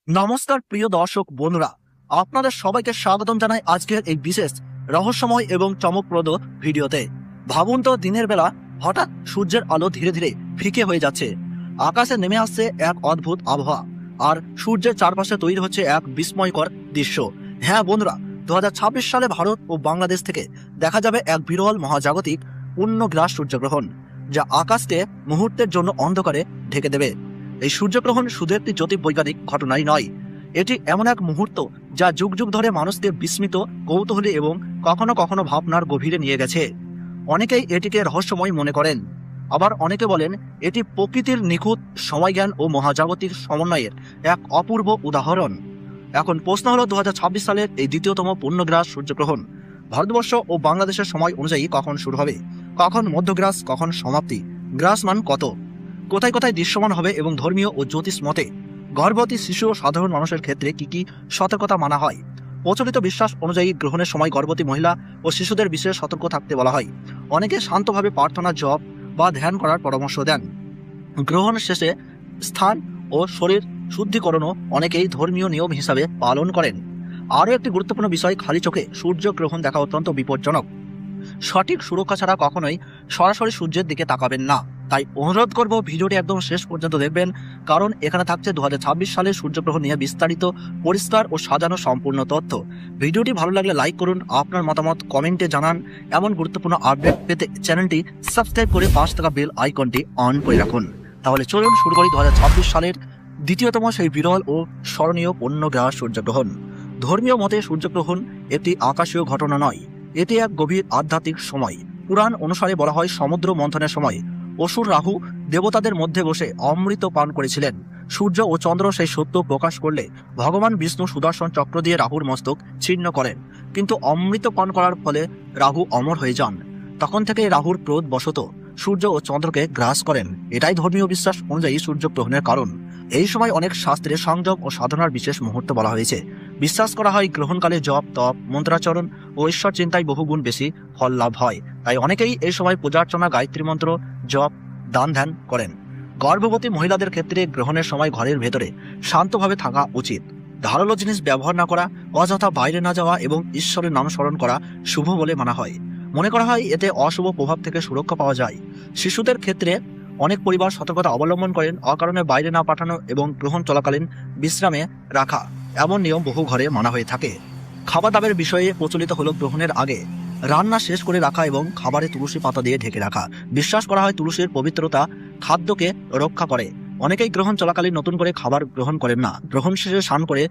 নমস্কার প্রিয় দর্শক বন্ধুরা, আপনাদের সবাইকে স্বাগতম জানাই আজকের এই বিশেষ রহস্যময় এবং চমকপ্রদ ভিডিওতে। ভাবুন তো, দিনের বেলা হঠাৎ সূর্যের আলো ধীরে ধীরে ফিকে হয়ে যাচ্ছে, আকাশে নেমে আসছে এক অদ্ভুত আবহাওয়া, আর সূর্যের চারপাশে তৈরি হচ্ছে এক বিস্ময়কর দৃশ্য। হ্যাঁ বন্ধুরা, 2026 সালে ভারত ও বাংলাদেশ থেকে দেখা যাবে এক বিরল মহাজাগতিক পূর্ণগ্রাস সূর্যগ্রহণ, যা আকাশকে মুহূর্তের জন্য অন্ধকারে ঢেকে দেবে। এই সূর্যগ্রহণ শুধু একটি জ্যোতির্বৈজ্ঞানিক ঘটনাই নয়, এটি এমন এক মুহূর্ত যা যুগ যুগ ধরে মানুষকে বিস্মিত, কৌতূহলী এবং কখনো কখনো ভাবনার গভীরে নিয়ে গেছে। অনেকেই এটিকে রহস্যময় মনে করেন, আবার অনেকে বলেন এটি প্রকৃতির নিখুঁত সময়জ্ঞান ও মহাজাগতিক সমন্বয়ের এক অপূর্ব উদাহরণ। এখন প্রশ্ন হলো, 2026 সালের এই দ্বিতীয়তম পূর্ণগ্রাস সূর্যগ্রহণ ভারতবর্ষ ও বাংলাদেশের সময় অনুযায়ী কখন শুরু হবে, কখন মধ্যগ্রাস, কখন সমাপ্তি, গ্রাস মান কত, কোথায় কোথায় দৃশ্যমান হবে এবং ধর্মীয় ও জ্যোতিষ মতে গর্ভবতী শিশু ও সাধারণ মানুষের ক্ষেত্রে কি কি সতর্কতা মানা হয়। প্রচলিত বিশ্বাস অনুযায়ী গ্রহণের সময় গর্ভবতী মহিলা ও শিশুদের বিশেষ সতর্ক থাকতে বলা হয়। অনেকে শান্তভাবে প্রার্থনা, জপ বা ধ্যান করার পরামর্শ দেন। গ্রহণ শেষে স্থান ও শরীর শুদ্ধিকরণও অনেকেই ধর্মীয় নিয়ম হিসাবে পালন করেন। আরও একটি গুরুত্বপূর্ণ বিষয়, খালি চোখে সূর্যগ্রহণ দেখা অত্যন্ত বিপজ্জনক। সঠিক সুরক্ষা ছাড়া কখনোই সরাসরি সূর্যের দিকে তাকাবেন না। তাই অনুরোধ করব, ভিডিওটি একদম শেষ পর্যন্ত দেখবেন, কারণ এখানে থাকছে 2026 সালের সূর্যগ্রহণ নিয়ে বিস্তারিত, পরিষ্কার ও সাজানো সম্পূর্ণ তথ্য। ভিডিওটি ভালো লাগলে লাইক করুন, আপনার মতামত কমেন্টে জানান। এমন গুরুত্বপূর্ণ আপডেট পেতে চ্যানেলটি সাবস্ক্রাইব করে পাশে থাকা বেল আইকনটি অন করে রাখুন। তাহলে চলুন শুরু করি 2026 সালের দ্বিতীয়তম সেই বিরল ও স্মরণীয় পূর্ণগ্রাস সূর্যগ্রহণ। ধর্মীয় মতে সূর্যগ্রহণ একটি আকাশীয় ঘটনা নয়, এটি এক গভীর আধ্যাত্মিক সময়। পুরাণ অনুসারে বলা হয়, সমুদ্র মন্থনের সময় অসুর রাহু দেবতাদের মধ্যে বসে অমৃত পান করেছিলেন। সূর্য ও চন্দ্র সেই সত্য প্রকাশ করলে ভগবান বিষ্ণু সুদর্শন চক্র দিয়ে রাহুর মস্তক ছিন্ন করেন, কিন্তু অমৃত পান করার ফলে রাহু অমর হয়ে যান। তখন থেকে রাহুর ক্রোধ বশত সূর্য ও চন্দ্রকে গ্রাস করেন। এটাই ধর্মীয় বিশ্বাস অনুযায়ী সূর্যগ্রহণের কারণ। এই সময় অনেক শাস্ত্রে সংযম ও সাধনার বিশেষ মুহূর্ত বলা হয়েছে। বিশ্বাস করা হয়, গ্রহণকালে জপ, তপ, মন্ত্রাচরণ ও ঈশ্বর চিন্তায় বহুগুণ বেশি ফল লাভ হয়। তাই অনেকেই এই সময় পূজার্চনা, গায়ত্রী মন্ত্র, জপ, দান ধ্যান করেন। গর্ভবতী মহিলাদের ক্ষেত্রে গ্রহণের সময় ঘরের ভেতরে শান্তভাবে থাকা উচিত। ধারালো জিনিস ব্যবহার না করা, অযথা বাইরে না যাওয়া এবং ঈশ্বরের নাম স্মরণ করা শুভ বলে মানা হয়। মনে করা হয় এতে অশুভ প্রভাব থেকে সুরক্ষা পাওয়া যায়। শিশুদের ক্ষেত্রে অনেক পরিবার সতর্কতা অবলম্বন করেন, অকারণে বাইরে না পাঠানো এবং গ্রহণ চলাকালীন বিশ্রামে রাখা, এমন নিয়ম বহু ঘরে মানা হয়ে থাকে। খাবার দাবার বিষয়ে প্রচলিত হলো, গ্রহণের আগে রান্না শেষ করে রাখা এবং খাবারে তুলসী পাতা দিয়ে ঢেকে রাখা। বিশ্বাস করা হয় তুলসীর পবিত্রতা খাদ্যকে রক্ষা করে। অনেকেই গ্রহণ চলাকালীন নতুন করে খাবার গ্রহণ করেন না। গ্রহণ শেষে স্নান করে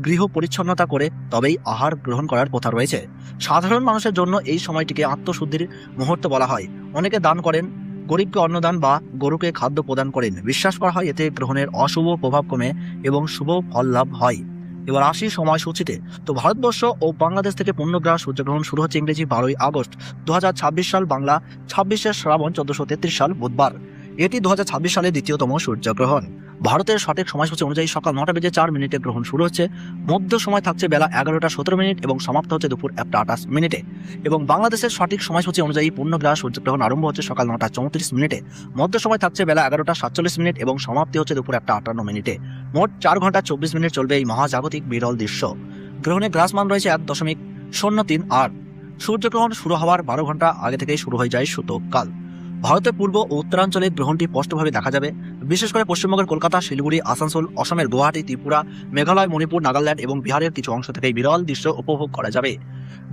গৃহ পরিচ্ছন্নতা করে তবেই আহার গ্রহণ করার প্রথা রয়েছে। সাধারণ মানুষের জন্য এই সময়টিকে আত্মশুদ্ধির মুহূর্ত বলা হয়। অনেকে দান করেন, গরিবকে অন্নদান বা গরুকে খাদ্য প্রদান করেন। বিশ্বাস করা হয় এতে গ্রহণের অশুভ প্রভাব কমে এবং শুভ ফল লাভ হয়। এবার আসি সময়সূচিতে। তো ভারতবর্ষ ও বাংলাদেশ থেকে পূর্ণগ্রাস সূর্যগ্রহণ শুরু হচ্ছে ইংরেজি 12ই আগস্ট 2026 সাল, বাংলা 26শে শ্রাবণ 1433 সাল বুধবার। এটি 2026 সালের দ্বিতীয়তম সূর্যগ্রহণ। ভারতের সঠিক সময়সূচি অনুযায়ী সকাল 9টা বেজে 4 মিনিটে গ্রহণ শুরু হচ্ছে। মধ্য সময় থাকছে বেলা 11টা 17 মিনিট এবং সমাপ্ত হচ্ছে দুপুর 1টা 28 মিনিটে। এবং বাংলাদেশের সঠিক সময়সূচি অনুযায়ী পূর্ণগ্রাস সূর্যগ্রহণ আরম্ভ হচ্ছে সকাল 9টা 34 মিনিটে। মধ্য সময় থাকছে বেলা 11টা 47 মিনিট এবং সমাপ্তি হচ্ছে দুপুর 1টা 58 মিনিটে। মোট 4 ঘন্টা 24 মিনিট চলবে এই মহাজাগতিক বিরল দৃশ্য। গ্রহণের গ্রাস মান রয়েছে 1.038 আর সূর্যগ্রহণ শুরু হওয়ার 12 ঘন্টা আগে থেকেই শুরু হয়ে যায় সূতককাল। ভারতের পূর্ব ও উত্তরাঞ্চলে গ্রহণটি স্পষ্টভাবে দেখা যাবে। বিশেষ করে পশ্চিমবঙ্গের কলকাতা, শিলিগুড়ি, আসানসোল, অসমের গুয়াহাটি, ত্রিপুরা, মেঘালয়, মণিপুর, নাগাল্যান্ড এবং বিহারের কিছু অংশ থেকে বিরল দৃশ্য উপভোগ করা যাবে।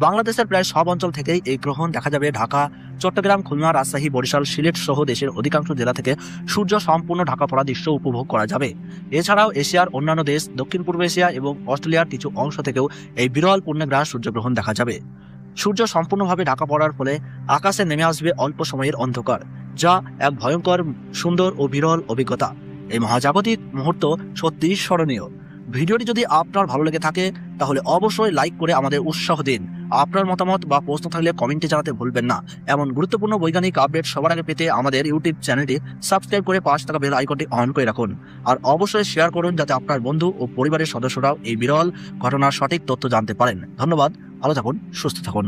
বাংলাদেশের প্রায় সব অঞ্চল থেকেই এই গ্রহণ দেখা যাবে। ঢাকা, চট্টগ্রাম, খুলনা, রাজশাহী, বরিশাল, সিলেট সহ দেশের অধিকাংশ জেলা থেকে সূর্য সম্পূর্ণ ঢাকা পড়া দৃশ্য উপভোগ করা যাবে। এছাড়াও এশিয়ার অন্যান্য দেশ, দক্ষিণ পূর্ব এশিয়া এবং অস্ট্রেলিয়ার কিছু অংশ থেকেও এই বিরল পূর্ণগ্রাস সূর্যগ্রহণ দেখা যাবে। সূর্য সম্পূর্ণভাবে ঢাকা পড়ার ফলে আকাশে নেমে আসবে অল্প সময়ের অন্ধকার, যা এক ভয়ঙ্কর, সুন্দর ও বিরল অভিজ্ঞতা। এই মহাজাগতিক মুহূর্ত সত্যিই স্মরণীয়। ভিডিওটি যদি আপনার ভালো লেগে থাকে তাহলে অবশ্যই লাইক করে আমাদের উৎসাহ দিন। আপনার মতামত বা প্রশ্ন থাকলে কমেন্টে জানাতে ভুলবেন না। এমন গুরুত্বপূর্ণ বৈজ্ঞানিক আপডেট সবার আগে পেতে আমাদের ইউটিউব চ্যানেলটি সাবস্ক্রাইব করে পাশে থাকা বেল আইকনটি অন করে রাখুন। আর অবশ্যই শেয়ার করুন যাতে আপনার বন্ধু ও পরিবারের সদস্যরাও এই বিরল ঘটনার সঠিক তথ্য জানতে পারেন। ধন্যবাদ, ভালো থাকুন, সুস্থ থাকুন।